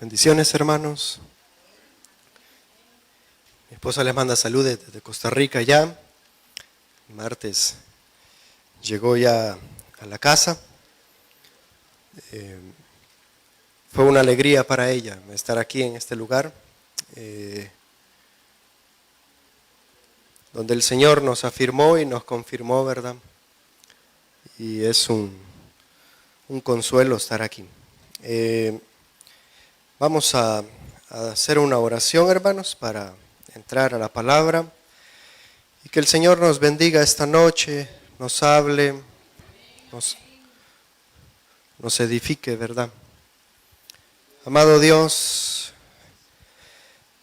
Bendiciones, hermanos. Mi esposa les manda saludos desde Costa Rica ya. El martes llegó ya a la casa. Fue una alegría para ella estar aquí en este lugar, donde el Señor nos afirmó y nos confirmó, ¿verdad? Y es un consuelo estar aquí. Vamos a hacer una oración, hermanos, para entrar a la palabra y que el Señor nos bendiga esta noche, nos hable, nos edifique, ¿verdad? Amado Dios,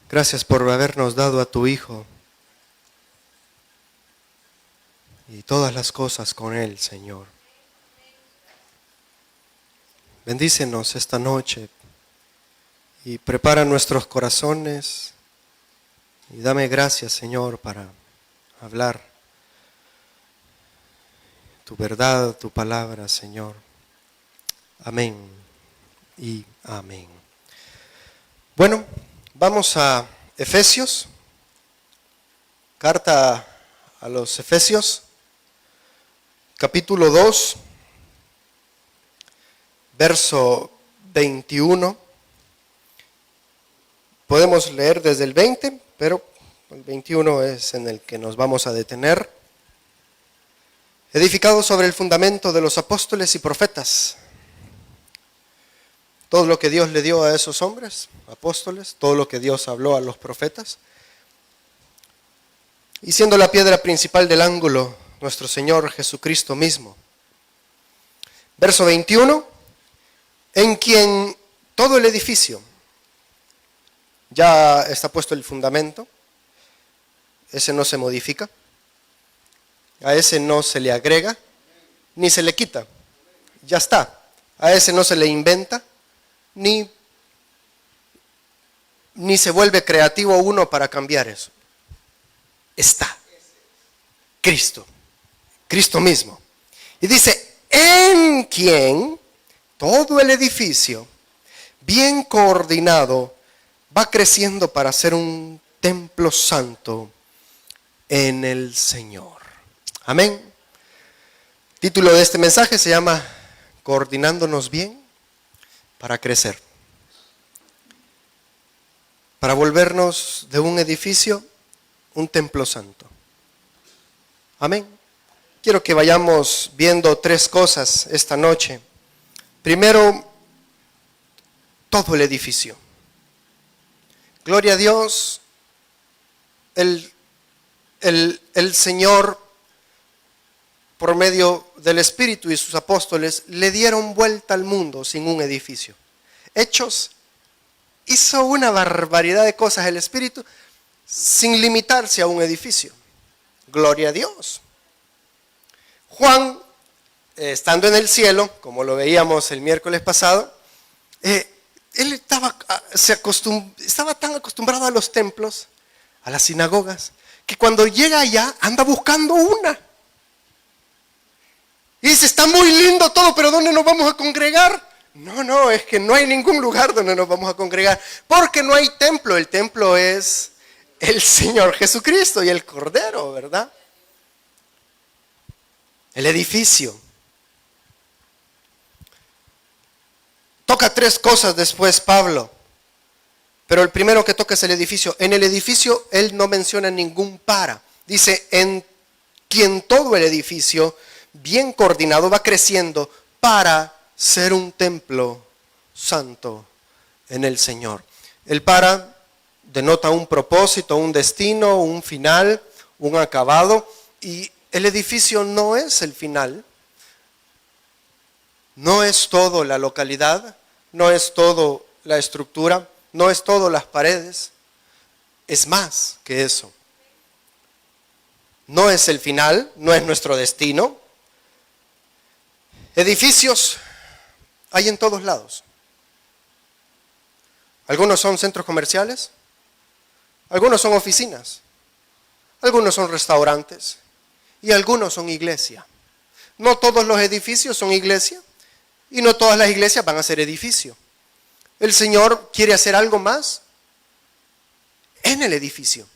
gracias por habernos dado a tu Hijo y todas las cosas con Él, Señor. Bendícenos esta noche y prepara nuestros corazones y dame gracias, Señor, para hablar tu verdad, tu palabra, Señor. Amén y amén. Bueno, vamos a Efesios, carta a los Efesios, capítulo 2, verso 21. Podemos leer desde el 20, pero el 21 es en el que nos vamos a detener. Edificado sobre el fundamento de los apóstoles y profetas. Todo lo que Dios le dio a esos hombres, apóstoles, todo lo que Dios habló a los profetas. Y siendo la piedra principal del ángulo, nuestro Señor Jesucristo mismo. Verso 21, en quien todo el edificio, ya está puesto el fundamento, ese no se modifica, a ese no se le agrega, ni se le quita, ya está, a ese no se le inventa, ni se vuelve creativo uno para cambiar eso. Está Cristo mismo. Y dice, en quien todo el edificio, bien coordinado, va creciendo para ser un templo santo en el Señor. Amén. El título de este mensaje se llama Coordinándonos bien para crecer. Para volvernos de un edificio un templo santo. Amén. Quiero que vayamos viendo tres cosas esta noche. Primero, todo el edificio. Gloria a Dios, el Señor, por medio del Espíritu y sus apóstoles, le dieron vuelta al mundo sin un edificio. Hechos hizo una barbaridad de cosas el Espíritu sin limitarse a un edificio. Gloria a Dios. Juan, estando en el cielo, como lo veíamos el miércoles pasado, él estaba tan acostumbrado a los templos, a las sinagogas, que cuando llega allá anda buscando una. Y dice, está muy lindo todo, pero ¿dónde nos vamos a congregar? No, es que no hay ningún lugar donde nos vamos a congregar, porque no hay templo. El templo es el Señor Jesucristo y el Cordero, ¿verdad? El edificio. Toca tres cosas después Pablo, pero el primero que toca es el edificio. En el edificio él no menciona ningún para. Dice, en quien todo el edificio, bien coordinado, va creciendo para ser un templo santo en el Señor. El para denota un propósito, un destino, un final, un acabado, y el edificio no es el final. No es todo la localidad, no es todo la estructura, no es todo las paredes, es más que eso. No es el final, no es nuestro destino. Edificios hay en todos lados. Algunos son centros comerciales, algunos son oficinas, algunos son restaurantes y algunos son iglesia. No todos los edificios son iglesia. Y no todas las iglesias van a ser edificio. El Señor quiere hacer algo más en el edificio.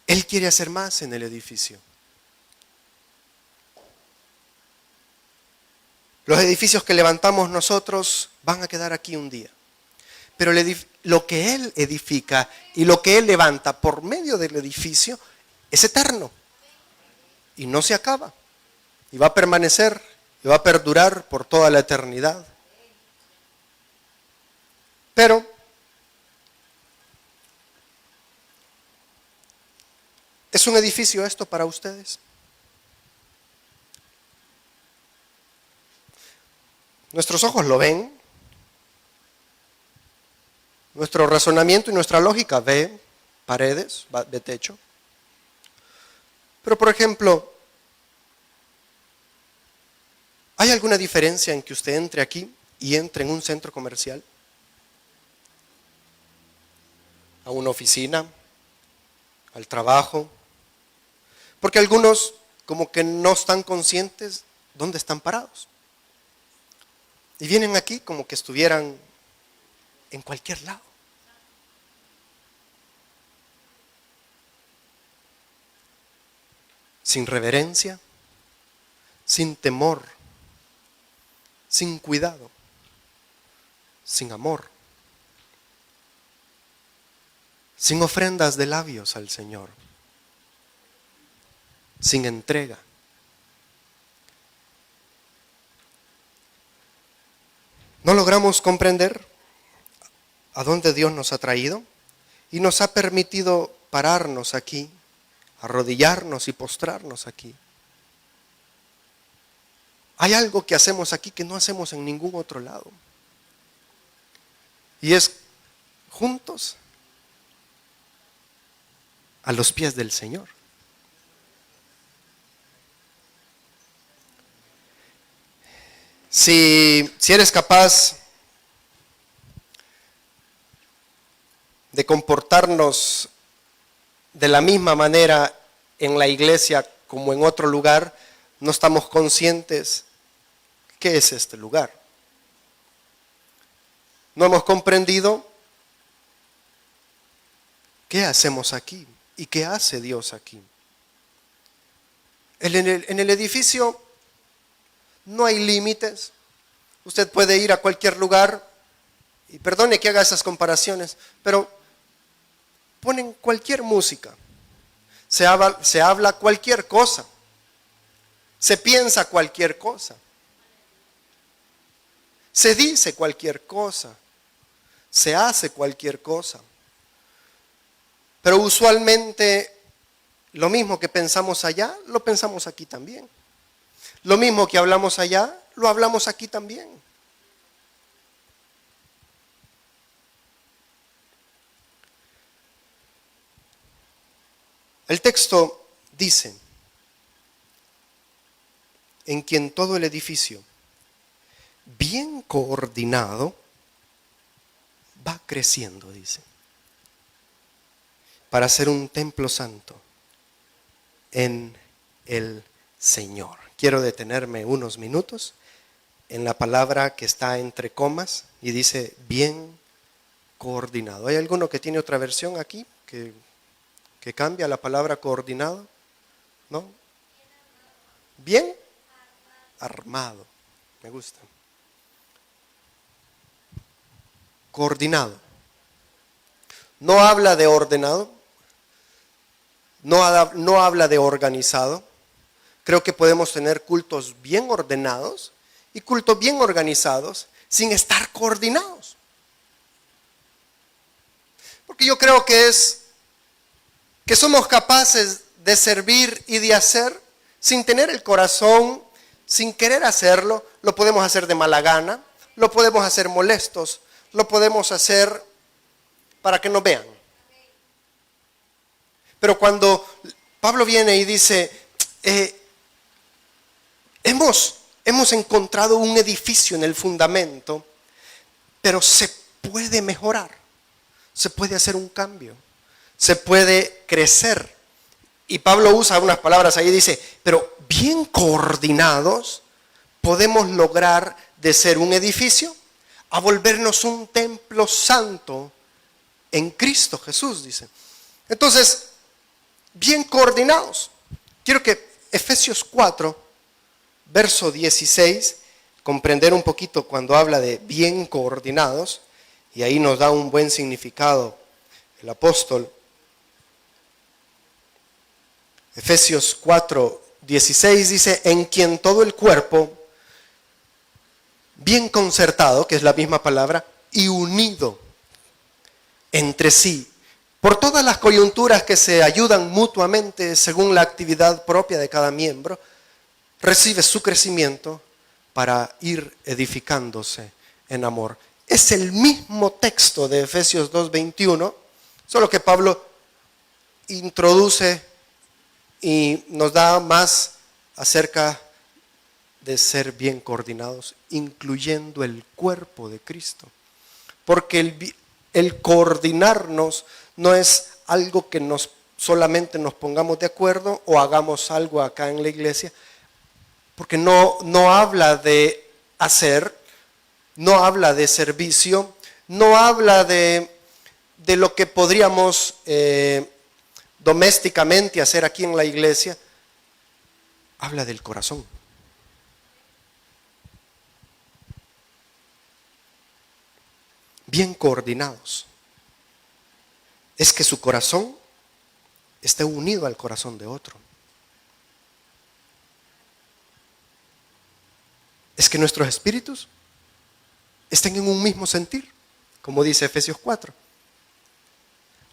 Él quiere hacer más en el edificio. Los edificios que levantamos nosotros van a quedar aquí un día. Pero lo que Él edifica y lo que Él levanta por medio del edificio es eterno. Y no se acaba. Y va a permanecer y va a perdurar por toda la eternidad. Pero ¿es un edificio esto para ustedes? Nuestros ojos lo ven. Nuestro razonamiento y nuestra lógica ve paredes, ve techo. Pero por ejemplo, ¿hay alguna diferencia en que usted entre aquí y entre en un centro comercial? ¿A una oficina? ¿Al trabajo? Porque algunos como que no están conscientes dónde están parados. Y vienen aquí como que estuvieran en cualquier lado. Sin reverencia, sin temor, sin cuidado, sin amor, sin ofrendas de labios al Señor, sin entrega. No logramos comprender a dónde Dios nos ha traído y nos ha permitido pararnos aquí, arrodillarnos y postrarnos aquí. Hay algo que hacemos aquí que no hacemos en ningún otro lado. Y es juntos a los pies del Señor. Si eres capaz de comportarnos de la misma manera en la iglesia como en otro lugar, no estamos conscientes qué es este lugar. No hemos comprendido qué hacemos aquí y qué hace Dios aquí. En el edificio no hay límites. Usted puede ir a cualquier lugar, y perdone que haga esas comparaciones, pero ponen cualquier música, se habla cualquier cosa, se piensa cualquier cosa, se dice cualquier cosa, se hace cualquier cosa. Pero usualmente lo mismo que pensamos allá, lo pensamos aquí también. Lo mismo que hablamos allá, lo hablamos aquí también. El texto dice, en quien todo el edificio, bien coordinado, va creciendo, dice, para ser un templo santo en el Señor. Quiero detenerme unos minutos en la palabra que está entre comas y dice bien coordinado. ¿Hay alguno que tiene otra versión aquí que cambia la palabra coordinado? ¿No? Bien armado. Me gusta. Coordinado. No habla de ordenado. No habla de organizado. Creo que podemos tener cultos bien ordenados y cultos bien organizados sin estar coordinados. Porque yo creo que somos capaces de servir y de hacer sin tener el corazón, sin querer hacerlo. Lo podemos hacer de mala gana, lo podemos hacer molestos, lo podemos hacer para que nos vean. Pero cuando Pablo viene y dice, hemos encontrado un edificio en el fundamento, pero se puede mejorar, se puede hacer un cambio, se puede crecer. Y Pablo usa unas palabras ahí, dice, pero bien coordinados podemos lograr de ser un edificio a volvernos un templo santo en Cristo Jesús, dice. Entonces, bien coordinados. Quiero que Efesios 4, verso 16, comprender un poquito cuando habla de bien coordinados, y ahí nos da un buen significado el apóstol. Efesios 4, 16 dice, en quien todo el cuerpo, bien concertado, que es la misma palabra, y unido entre sí, por todas las coyunturas que se ayudan mutuamente según la actividad propia de cada miembro, recibe su crecimiento para ir edificándose en amor. Es el mismo texto de Efesios 2:21, solo que Pablo introduce y nos da más acerca de ser bien coordinados, incluyendo el cuerpo de Cristo. Porque el coordinarnos no es algo que solamente nos pongamos de acuerdo o hagamos algo acá en la iglesia, porque no habla de hacer, no habla de servicio, no habla de lo que podríamos domésticamente hacer aquí en la iglesia, habla del corazón. Bien coordinados. Es que su corazón esté unido al corazón de otro. Es que nuestros espíritus estén en un mismo sentir, como dice Efesios 4.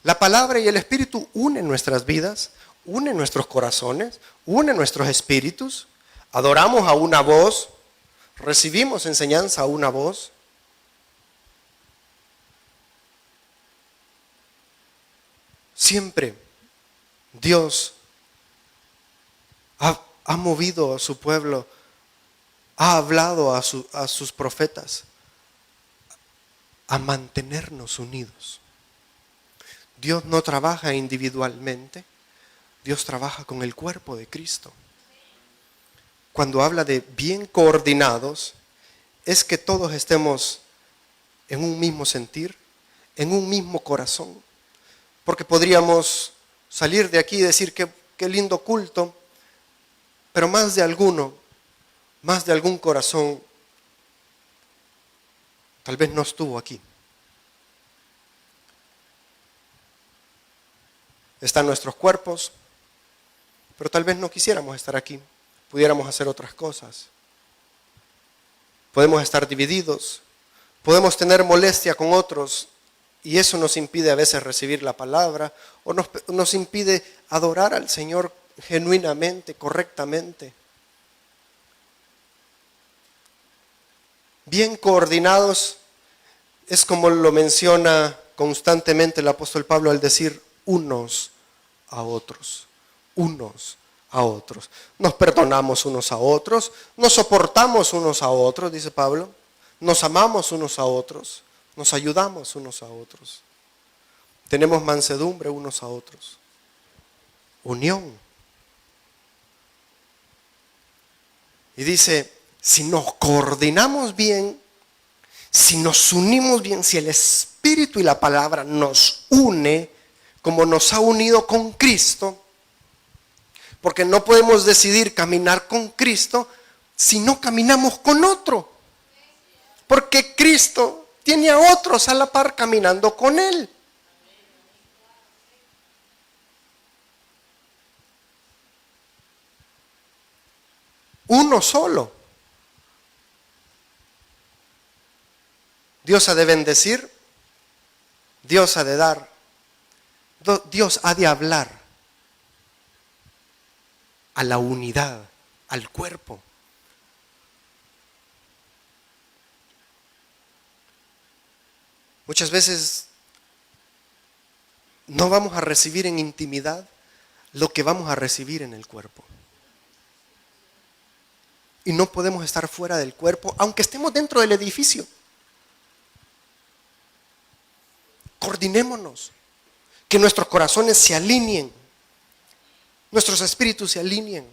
La palabra y el espíritu unen nuestras vidas, unen nuestros corazones, unen nuestros espíritus. Adoramos a una voz, recibimos enseñanza a una voz. Siempre Dios ha movido a su pueblo, ha hablado a sus profetas a mantenernos unidos. Dios no trabaja individualmente, Dios trabaja con el cuerpo de Cristo. Cuando habla de bien coordinados, es que todos estemos en un mismo sentir, en un mismo corazón. Porque podríamos salir de aquí y decir qué lindo culto, pero más de algún corazón, tal vez no estuvo aquí. Están nuestros cuerpos, pero tal vez no quisiéramos estar aquí, pudiéramos hacer otras cosas. Podemos estar divididos, podemos tener molestia con otros, y eso nos impide a veces recibir la palabra o nos impide adorar al Señor genuinamente, correctamente. Bien coordinados es como lo menciona constantemente el apóstol Pablo al decir unos a otros, unos a otros. Nos perdonamos unos a otros, nos soportamos unos a otros, dice Pablo, nos amamos unos a otros. Nos ayudamos unos a otros. Tenemos mansedumbre unos a otros. Unión. Y dice, si nos coordinamos bien, si nos unimos bien, si el Espíritu y la palabra nos une, como nos ha unido con Cristo, porque no podemos decidir caminar con Cristo si no caminamos con otro. Porque Cristo tiene a otros a la par caminando con Él. Uno solo. Dios ha de bendecir, Dios ha de dar, Dios ha de hablar a la unidad, al cuerpo. Muchas veces no vamos a recibir en intimidad lo que vamos a recibir en el cuerpo. Y no podemos estar fuera del cuerpo, aunque estemos dentro del edificio. Coordinémonos, que nuestros corazones se alineen, nuestros espíritus se alineen.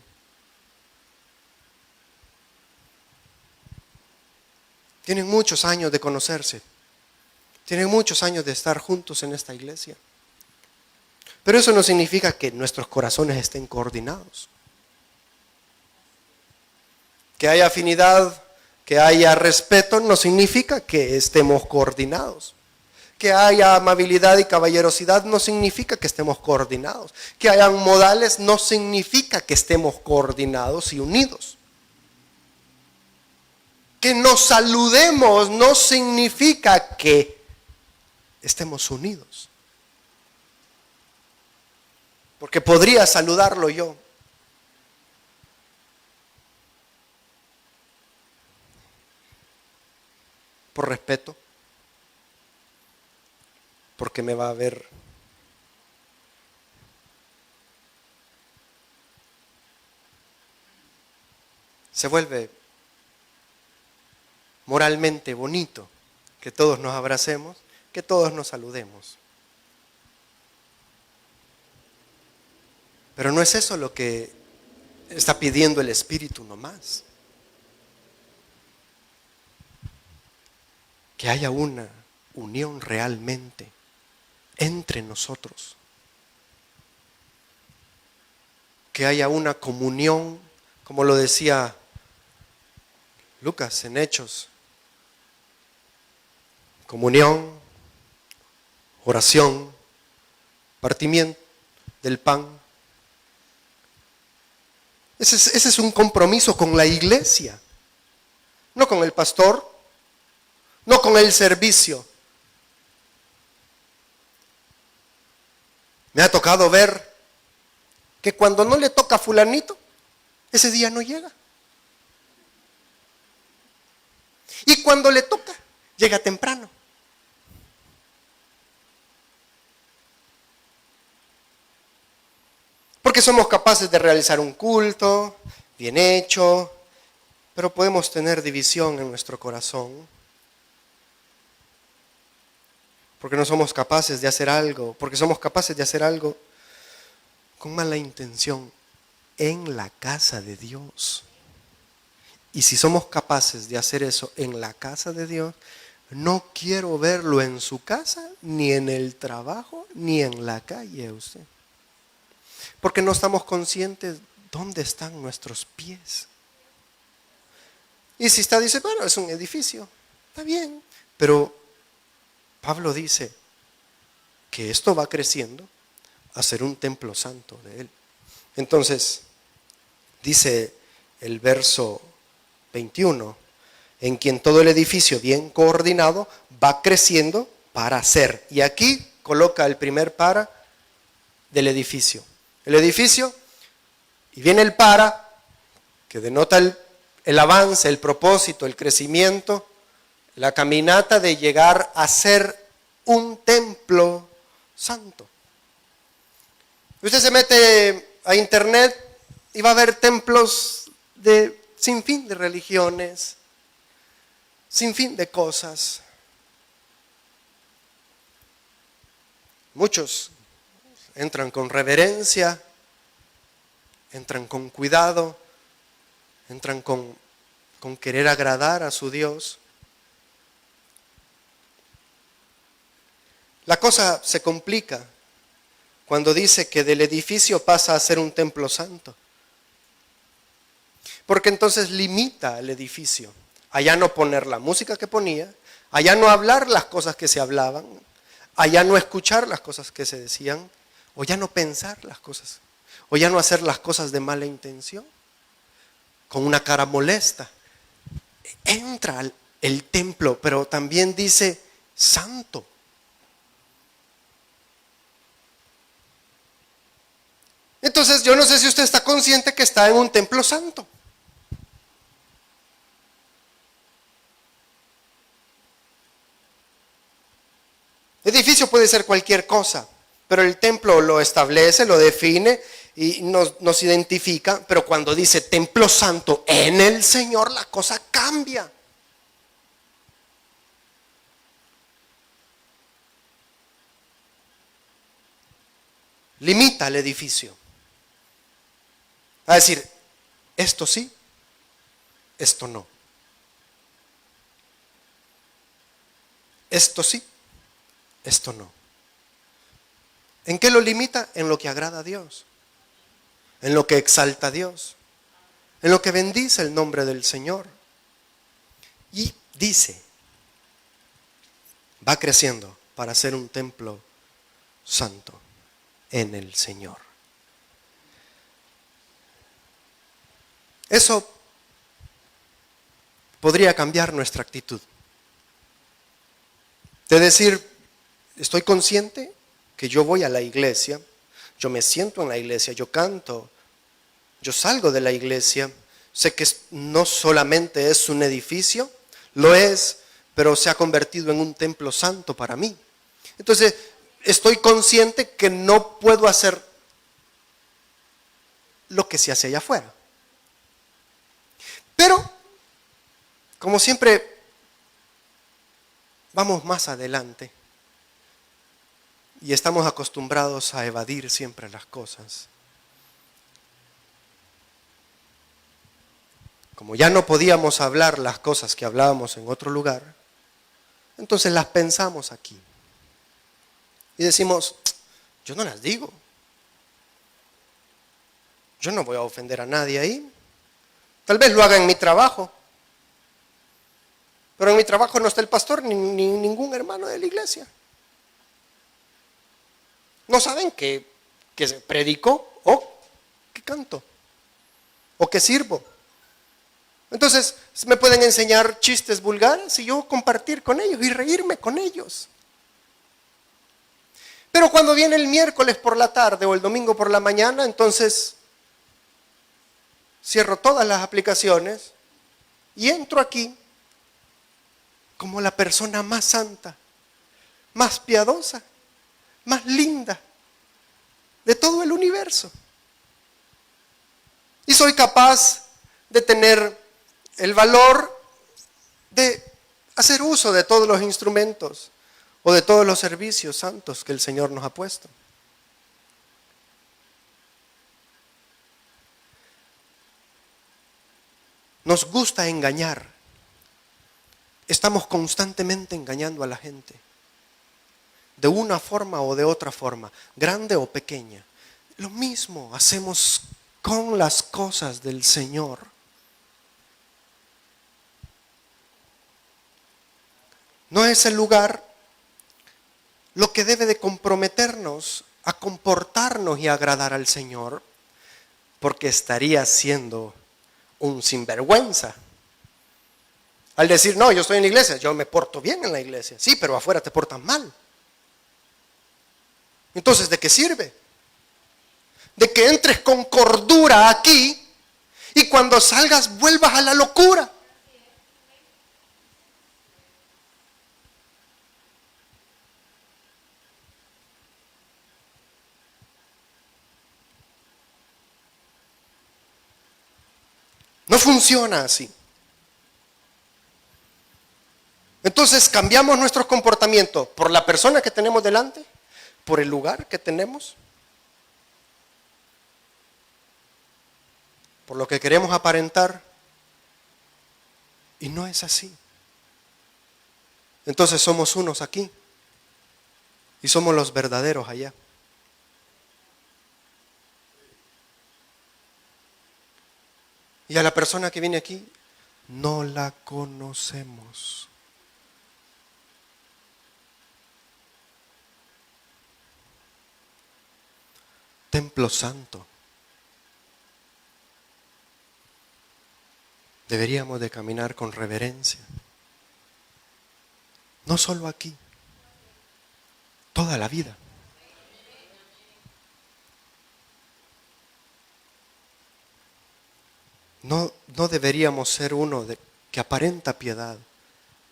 Tienen muchos años de conocerse. Tienen muchos años de estar juntos en esta iglesia. Pero eso no significa que nuestros corazones estén coordinados. Que haya afinidad, que haya respeto, no significa que estemos coordinados. Que haya amabilidad y caballerosidad no significa que estemos coordinados. Que hayan modales no significa que estemos coordinados y unidos. Que nos saludemos no significa que estemos unidos. Porque podría saludarlo yo. Por respeto. Porque me va a ver. Se vuelve moralmente bonito que todos nos abracemos, que todos nos saludemos. Pero no es eso lo que está pidiendo el Espíritu nomás. Que haya una unión realmente entre nosotros. Que haya una comunión, como lo decía Lucas en Hechos. Comunión, oración, partimiento del pan. Ese es un compromiso con la iglesia, no con el pastor, no con el servicio. Me ha tocado ver que cuando no le toca a fulanito, ese día no llega. Y cuando le toca, llega temprano. Porque somos capaces de realizar un culto bien hecho, pero podemos tener división en nuestro corazón. Porque no somos capaces de hacer algo, porque somos capaces de hacer algo con mala intención en la casa de Dios. Y si somos capaces de hacer eso en la casa de Dios, no quiero verlo en su casa, ni en el trabajo, ni en la calle usted. Porque no estamos conscientes dónde están nuestros pies. Y si está, dice, bueno, es un edificio, está bien. Pero Pablo dice que esto va creciendo a ser un templo santo de él. Entonces, dice el verso 21, en quien todo el edificio bien coordinado va creciendo para ser. Y aquí coloca el primer para del edificio. El edificio, y viene el para, que denota el avance, el propósito, el crecimiento, la caminata de llegar a ser un templo santo. Usted se mete a internet y va a ver templos de sin fin de religiones, sin fin de cosas. Muchos entran con reverencia, entran con cuidado, entran con querer agradar a su Dios. La cosa se complica cuando dice que del edificio pasa a ser un templo santo. Porque entonces limita el edificio. Allá no poner la música que ponía, allá no hablar las cosas que se hablaban, allá no escuchar las cosas que se decían, o ya no pensar las cosas, o ya no hacer las cosas de mala intención, con una cara molesta. Entra el templo, pero también dice santo. Entonces yo no sé si usted está consciente que está en un templo santo. Edificio puede ser cualquier cosa, pero el templo lo establece, lo define y nos identifica, pero cuando dice templo santo en el Señor, la cosa cambia. Limita el edificio. A decir, esto sí, esto no. esto sí, esto no. ¿En qué lo limita? En lo que agrada a Dios, en lo que exalta a Dios, en lo que bendice el nombre del Señor. Y dice, va creciendo para ser un templo santo en el Señor. Eso podría cambiar nuestra actitud. De decir, estoy consciente que yo voy a la iglesia, yo me siento en la iglesia, yo canto, yo salgo de la iglesia, sé que no solamente es un edificio, lo es, pero se ha convertido en un templo santo para mí. Entonces, estoy consciente que no puedo hacer lo que se hace allá afuera. Pero, como siempre, vamos más adelante y estamos acostumbrados a evadir siempre las cosas. Como ya no podíamos hablar las cosas que hablábamos en otro lugar, entonces las pensamos aquí. Y decimos, yo no las digo. Yo no voy a ofender a nadie ahí. Tal vez lo haga en mi trabajo. Pero en mi trabajo no está el pastor ni ningún hermano de la iglesia. No saben que predico o que canto o que sirvo. Entonces me pueden enseñar chistes vulgares y yo compartir con ellos y reírme con ellos. Pero cuando viene el miércoles por la tarde o el domingo por la mañana, entonces cierro todas las aplicaciones y entro aquí como la persona más santa, más piadosa, más linda de todo el universo. Y soy capaz de tener el valor de hacer uso de todos los instrumentos o de todos los servicios santos que el Señor nos ha puesto. Nos gusta engañar. Estamos constantemente engañando a la gente. De una forma o de otra forma, grande o pequeña. Lo mismo hacemos con las cosas del Señor. No es el lugar lo que debe de comprometernos a comportarnos y agradar al Señor, porque estaría siendo un sinvergüenza. Al decir, no, yo estoy en la iglesia, yo me porto bien en la iglesia. Sí, pero afuera te portas mal. Entonces, ¿de qué sirve? De que entres con cordura aquí y cuando salgas vuelvas a la locura. No funciona así. Entonces cambiamos nuestro comportamiento por la persona que tenemos delante, por el lugar que tenemos, por lo que queremos aparentar, y no es así. Entonces somos unos aquí y somos los verdaderos allá. Y a la persona que viene aquí, no la conocemos. Templo santo. Deberíamos de caminar con reverencia. No solo aquí, toda la vida. No deberíamos ser uno que aparenta piedad.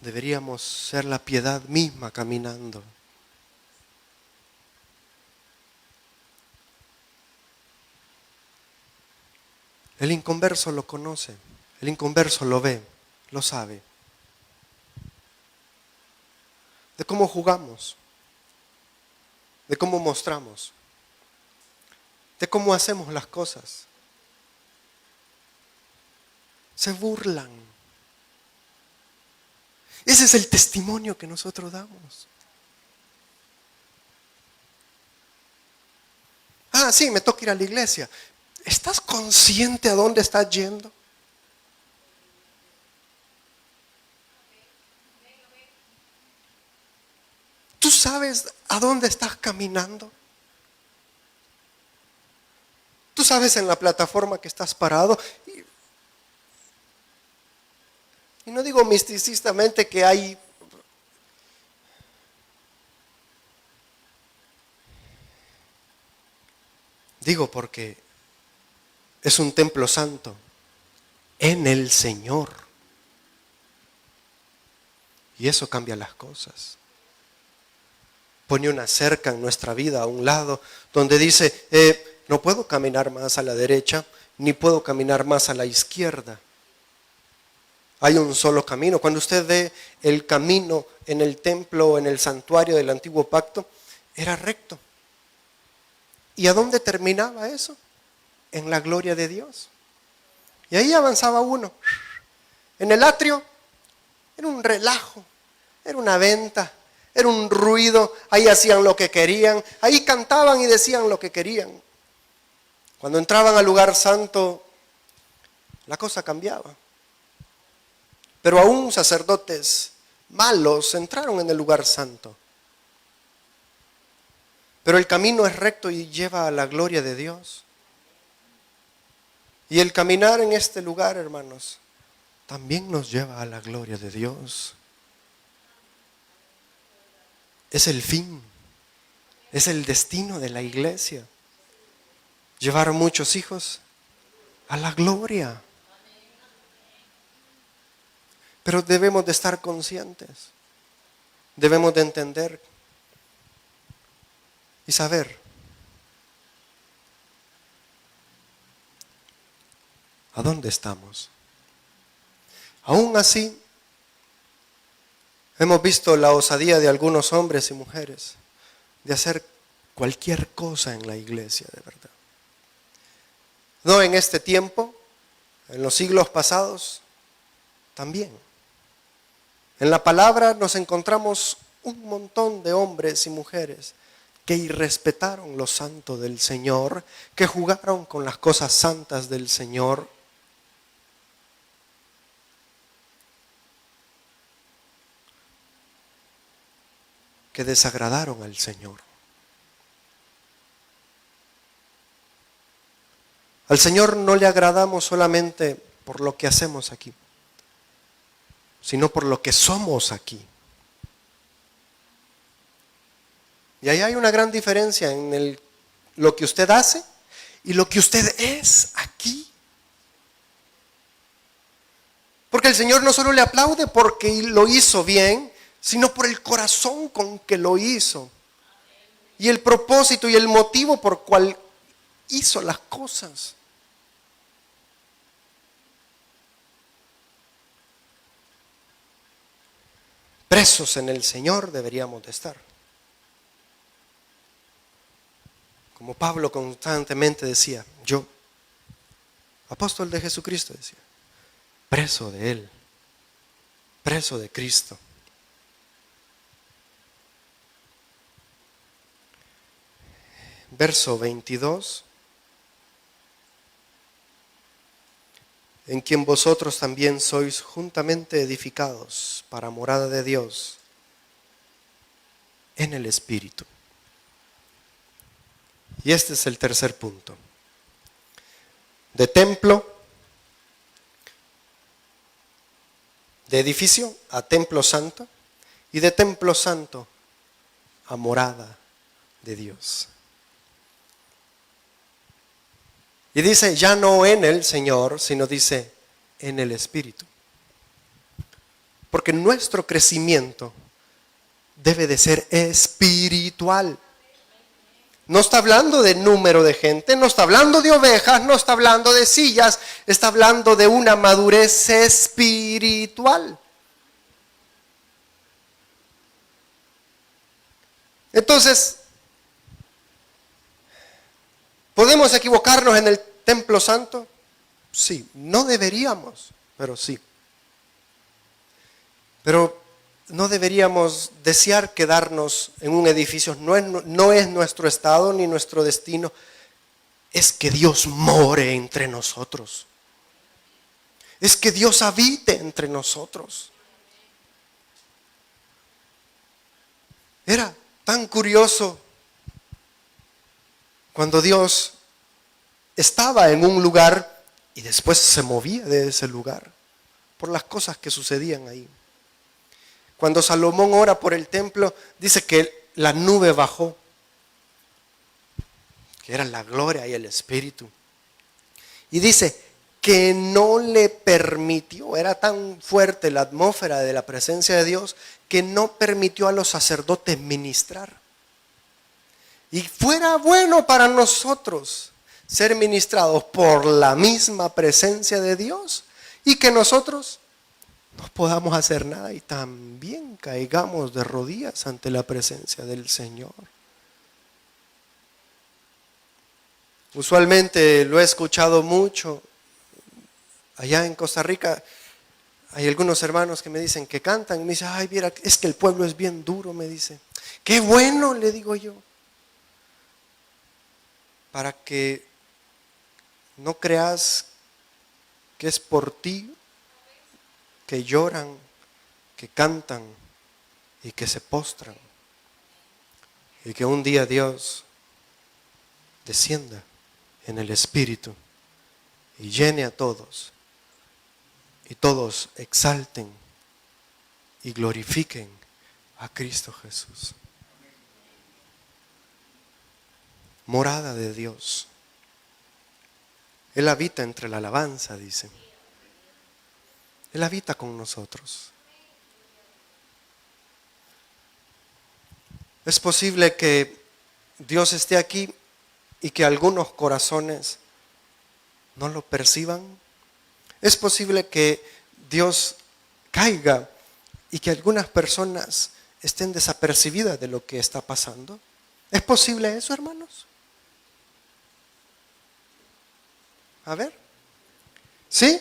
Deberíamos ser la piedad misma caminando. El inconverso lo conoce, el inconverso lo ve, lo sabe. De cómo jugamos, de cómo mostramos, de cómo hacemos las cosas. Se burlan. Ese es el testimonio que nosotros damos. Ah, sí, me toca ir a la iglesia. ¿Estás consciente a dónde estás yendo? ¿Tú sabes a dónde estás caminando? ¿Tú sabes en la plataforma que estás parado? Y no digo misticistamente que hay... Digo porque es un templo santo en el Señor. Y eso cambia las cosas. Pone una cerca en nuestra vida a un lado donde dice, no puedo caminar más a la derecha, ni puedo caminar más a la izquierda. Hay un solo camino. Cuando usted ve el camino en el templo o en el santuario del antiguo pacto, era recto. ¿Y a dónde terminaba eso? En la gloria de Dios. Y ahí avanzaba uno. En el atrio era un relajo, era una venta, era un ruido. Ahí hacían lo que querían, ahí cantaban y decían lo que querían. Cuando entraban al lugar santo, la cosa cambiaba. Pero aún sacerdotes malos entraron en el lugar santo. Pero el camino es recto y lleva a la gloria de Dios. Y el caminar en este lugar, hermanos, también nos lleva a la gloria de Dios. Es el fin, es el destino de la iglesia. Llevar a muchos hijos a la gloria. Pero debemos de estar conscientes, debemos de entender y saber a dónde estamos. Aún así, hemos visto la osadía de algunos hombres y mujeres de hacer cualquier cosa en la iglesia, de verdad. No en este tiempo, en los siglos pasados, también. En la palabra nos encontramos un montón de hombres y mujeres que irrespetaron lo santo del Señor, que jugaron con las cosas santas del Señor. Que desagradaron al Señor. Al Señor no le agradamos solamente por lo que hacemos aquí, sino por lo que somos aquí. Y ahí hay una gran diferencia en lo que usted hace y lo que usted es aquí. Porque el Señor no solo le aplaude porque lo hizo bien, sino por el corazón con que lo hizo. Y el propósito y el motivo por cual hizo las cosas. Presos en el Señor deberíamos de estar. Como Pablo constantemente decía, yo, apóstol de Jesucristo, decía, preso de Él, preso de Cristo. Verso 22. En quien vosotros también sois juntamente edificados para morada de Dios en el Espíritu. Y este es el tercer punto. De templo, de edificio a templo santo y de templo santo a morada de Dios. Y dice, ya no en el Señor, sino dice, en el Espíritu. Porque nuestro crecimiento debe de ser espiritual. No está hablando de número de gente, no está hablando de ovejas, no está hablando de sillas, está hablando de una madurez espiritual. Entonces, ¿podemos equivocarnos en el templo santo? Sí, no deberíamos, pero sí. Pero no deberíamos desear quedarnos en un edificio. No es nuestro estado ni nuestro destino. Es que Dios more entre nosotros. Es que Dios habite entre nosotros. Era tan curioso cuando Dios estaba en un lugar y después se movía de ese lugar por las cosas que sucedían ahí. Cuando Salomón ora por el templo, dice que la nube bajó, que era la gloria y el Espíritu. Y dice que no le permitió, era tan fuerte la atmósfera de la presencia de Dios, que no permitió a los sacerdotes ministrar. Y fuera bueno para nosotros ser ministrados por la misma presencia de Dios y que nosotros no podamos hacer nada y también caigamos de rodillas ante la presencia del Señor. Usualmente lo he escuchado mucho. Allá en Costa Rica hay algunos hermanos que me dicen que cantan y me dicen, ay, mira, es que el pueblo es bien duro, me dice. Qué bueno, le digo yo. Para que no creas que es por ti que lloran, que cantan y que se postran. Y que un día Dios descienda en el Espíritu y llene a todos. Y todos exalten y glorifiquen a Cristo Jesús. Morada de Dios. Él habita entre la alabanza, dice. Él habita con nosotros. Es posible que Dios esté aquí y que algunos corazones no lo perciban. Es posible que Dios caiga y que algunas personas estén desapercibidas de lo que está pasando. ¿Es posible eso, hermanos? A ver. ¿Sí?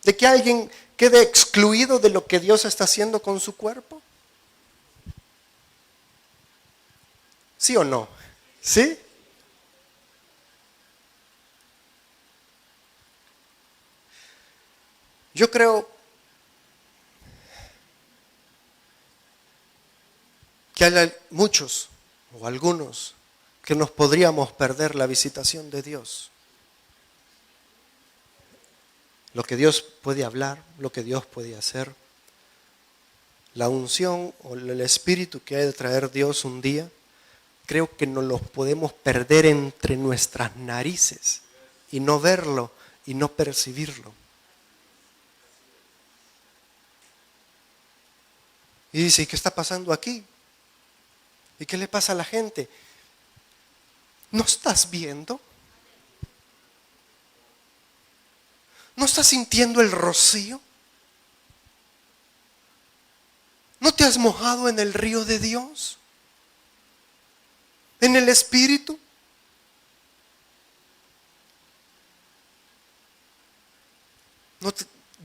¿De que alguien quede excluido de lo que Dios está haciendo con su cuerpo? ¿Sí o no? ¿Sí? Yo creo que hay muchos o algunos que nos podríamos perder la visitación de Dios. Lo que Dios puede hablar, lo que Dios puede hacer. La unción o el espíritu que ha de traer Dios un día, creo que nos los podemos perder entre nuestras narices y no verlo y no percibirlo. Y dice, ¿y qué está pasando aquí? ¿Y qué le pasa a la gente? ¿No estás viendo? ¿No estás sintiendo el rocío? ¿No te has mojado en el río de Dios? ¿En el Espíritu?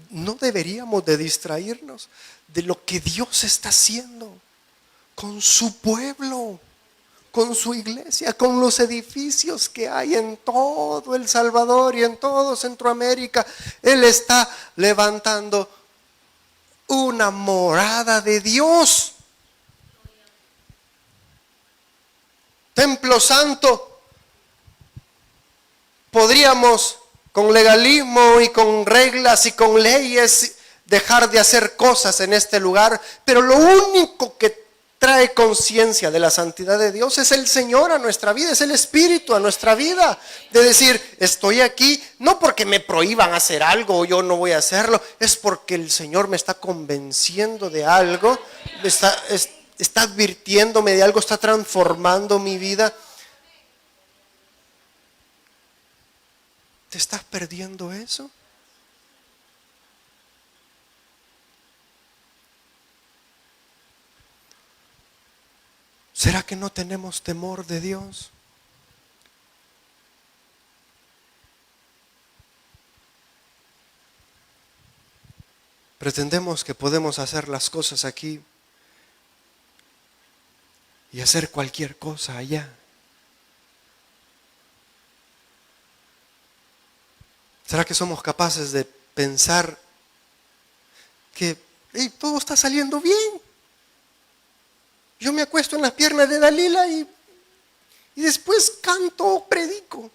No deberíamos de distraernos de lo que Dios está haciendo con su pueblo, con su iglesia, con los edificios que hay en todo El Salvador y en todo Centroamérica. Él está levantando una morada de Dios. Templo Santo. Podríamos con legalismo y con reglas y con leyes dejar de hacer cosas en este lugar, pero lo único que trae conciencia de la santidad de Dios es el Señor a nuestra vida, es el Espíritu a nuestra vida, de decir, estoy aquí no porque me prohíban hacer algo o yo no voy a hacerlo, es porque el Señor me está convenciendo de algo, está advirtiéndome de algo, está transformando mi vida. ¿Te estás perdiendo eso? ¿Será que no tenemos temor de Dios? Pretendemos que podemos hacer las cosas aquí y hacer cualquier cosa allá. ¿Será que somos capaces de pensar que todo está saliendo bien? Yo me acuesto en las piernas de Dalila y después canto o predico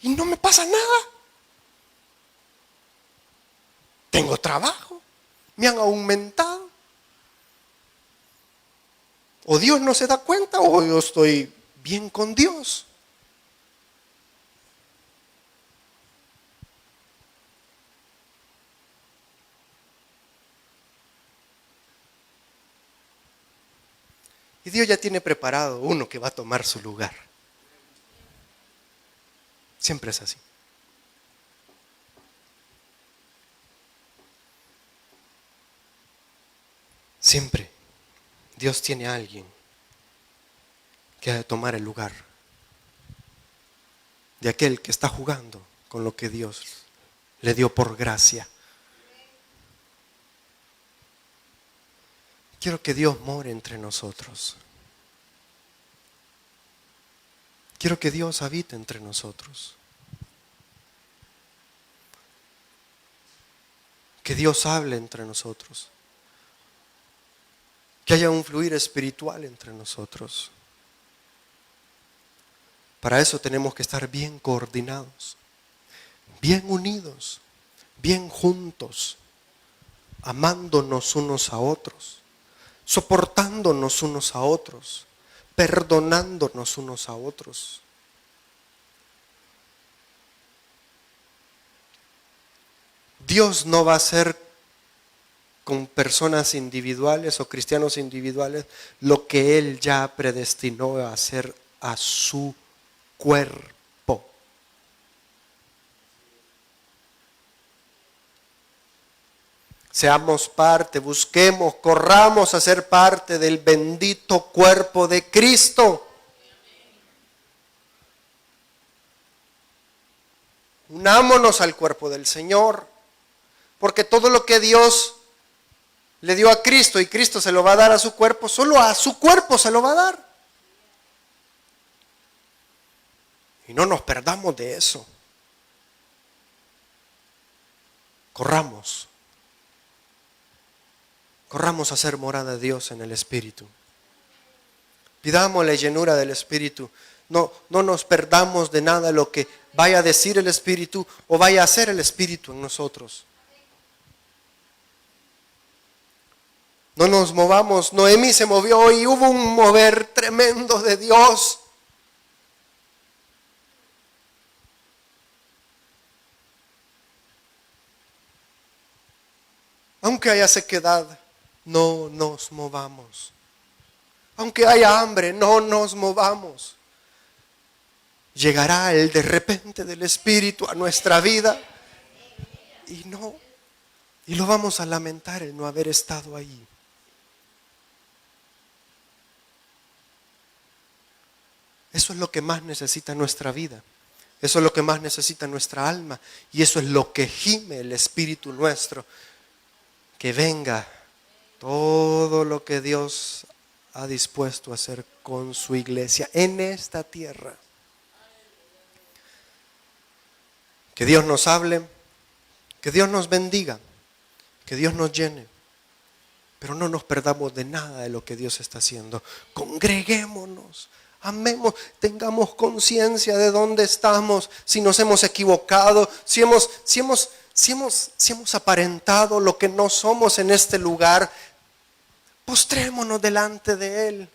y no me pasa nada. Tengo trabajo, me han aumentado. O Dios no se da cuenta o yo estoy bien con Dios. Y Dios ya tiene preparado uno que va a tomar su lugar. Siempre es así. Siempre Dios tiene a alguien que ha de tomar el lugar de aquel que está jugando con lo que Dios le dio por gracia. Quiero que Dios more entre nosotros. Quiero que Dios habite entre nosotros. Que Dios hable entre nosotros. Que haya un fluir espiritual entre nosotros. Para eso tenemos que estar bien coordinados, bien unidos, bien juntos, amándonos unos a otros, soportándonos unos a otros, perdonándonos unos a otros. Dios no va a hacer con personas individuales o cristianos individuales lo que Él ya predestinó a hacer a su cuerpo. Seamos parte, busquemos, corramos a ser parte del bendito cuerpo de Cristo. Unámonos al cuerpo del Señor, porque todo lo que Dios le dio a Cristo y Cristo se lo va a dar a su cuerpo, solo a su cuerpo se lo va a dar. Y no nos perdamos de eso. Corramos a ser morada de Dios en el Espíritu. Pidamos la llenura del Espíritu. No nos perdamos de nada de lo que vaya a decir el Espíritu o vaya a hacer el Espíritu en nosotros. No nos movamos. Noemí se movió y hubo un mover tremendo de Dios. Aunque haya sequedad, no nos movamos. Aunque haya hambre, no nos movamos. Llegará el de repente del Espíritu a nuestra vida y lo vamos a lamentar el no haber estado ahí. Eso es lo que más necesita nuestra vida. Eso es lo que más necesita nuestra alma. Y eso es lo que gime el Espíritu nuestro. Que venga todo lo que Dios ha dispuesto a hacer con su iglesia en esta tierra. Que Dios nos hable, que Dios nos bendiga, que Dios nos llene. Pero no nos perdamos de nada de lo que Dios está haciendo. Congreguémonos, amemos, tengamos conciencia de dónde estamos, si nos hemos equivocado, si hemos aparentado lo que no somos en este lugar. Postrémonos delante de Él.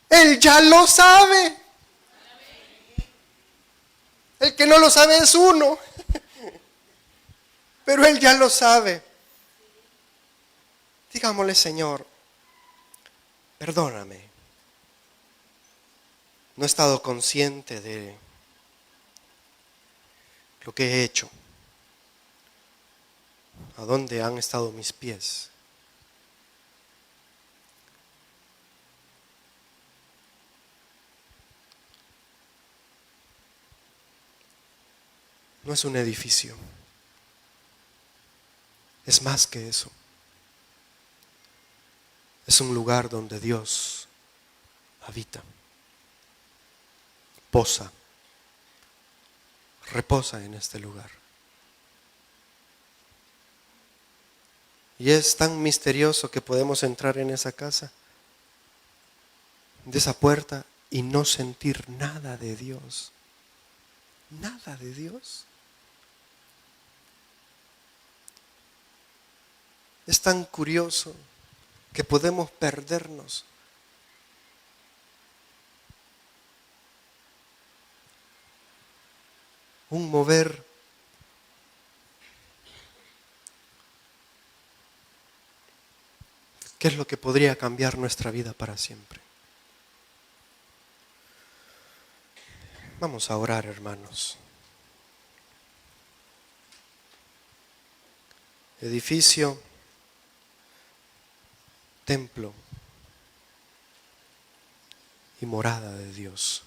Él ya lo sabe. El que no lo sabe es uno. Pero Él ya lo sabe. Digámosle: Señor, perdóname. No he estado consciente de lo que he hecho. ¿A dónde han estado mis pies? No es un edificio. Es más que eso. Es un lugar donde Dios habita, posa, reposa en este lugar. Y es tan misterioso que podemos entrar en esa casa, de esa puerta, y no sentir nada de Dios. Nada de Dios. Es tan curioso que podemos perdernos. Un mover que es lo que podría cambiar nuestra vida para siempre. Vamos a orar, hermanos. Edificio, templo y morada de Dios.